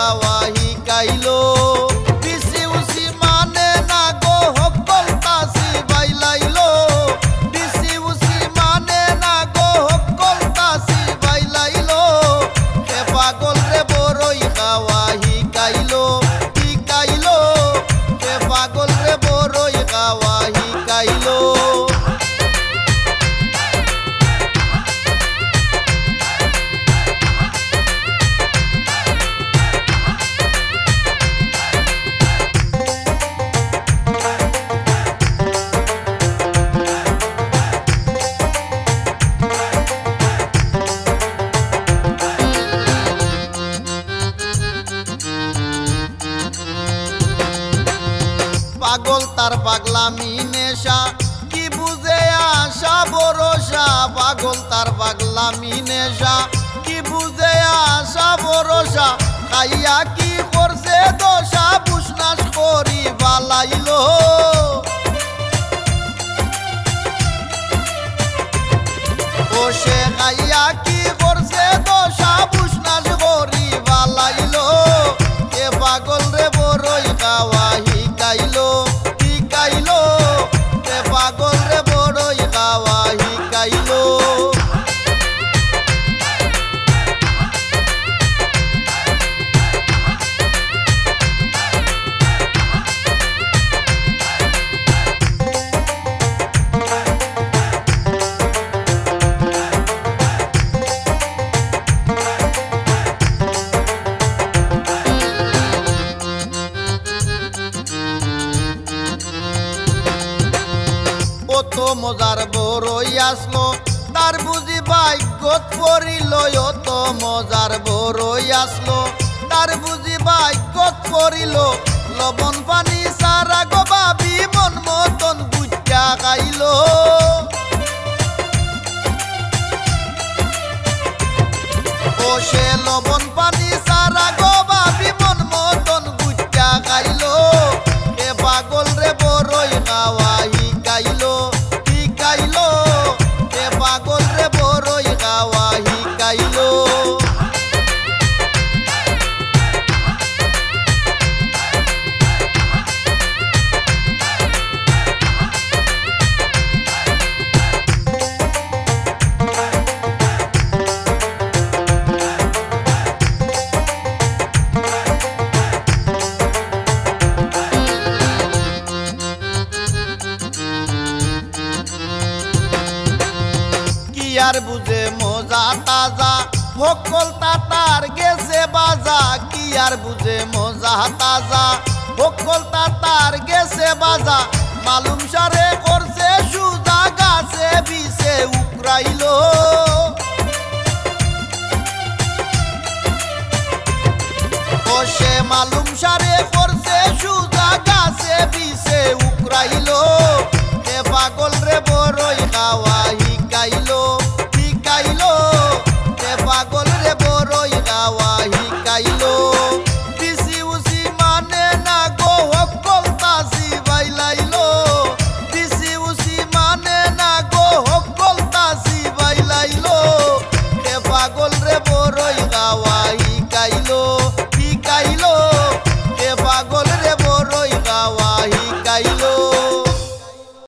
গাওয়া হিকাইলো বিসি উসি মানে না গো হকল তাসি বাইলাইলো বিসি উসি মানে না গো হকল তাসি বাইলাইলো হে পাগল রে বড়ই গাওয়া হিকাইলো হিকাইলো হে পাগল রে বড়ই গাওয়া হিকাইলো পাগল তার পাগলামি নেশা কি বুঝে আশা ভরসা পাগল তার পাগলামি নেশা কি বুঝে আশা ভরসা খাইয়া কি করছে দশা বুসনাস করি বালাইলো ও সে খাইয়া কি করছে দশা বুসনাস করি বালাইলো এ পাগল রে বড়ই গাওয়া হিকাইলো হিকাইলো এ পাগল রে বড়ই গাওয়া হিকাইলো কত মজার বড়ই আসলো তার বুঝি ভাগ্যত পড়িল অত মজার বড়ই আসলো তার বুঝি ভাগ্যত পড়িল লবণ পানি সারা গো ভাবি মন মতন গুচ্চা খাইলো ও সে লবণ পানি সারা গো ভাবি মন মতন গুচ্চা খাইলো এ পাগল রে বড়ই গাওয়া হিকাইলো হিকাইলো এ পাগল রে বড়ই গাওয়া হিকাইলো আর বুঝে মজা তাজা হকল তাতার গেছে বাজা কি আর বুঝে মজা তাজা হকল তাতার গেছে বাজা মালুম সারে করছে সুজা গাছে বিছে উকরাইলো ও সে মালুম সারে করছে সুজা গাছে বিছে উকরাইলো এ পাগল রে বড়ই গাওয়া হিকাইলো হিকাইলো এ পাগল রে বড়ই গাওয়া হিকাইলো বিসি উসি মানে না গো হকল তাসি বাইলাইলো বিসি উসি মানে না গো হকল তাসি বাইলাইলো এ পাগল রে বড়ই গাওয়া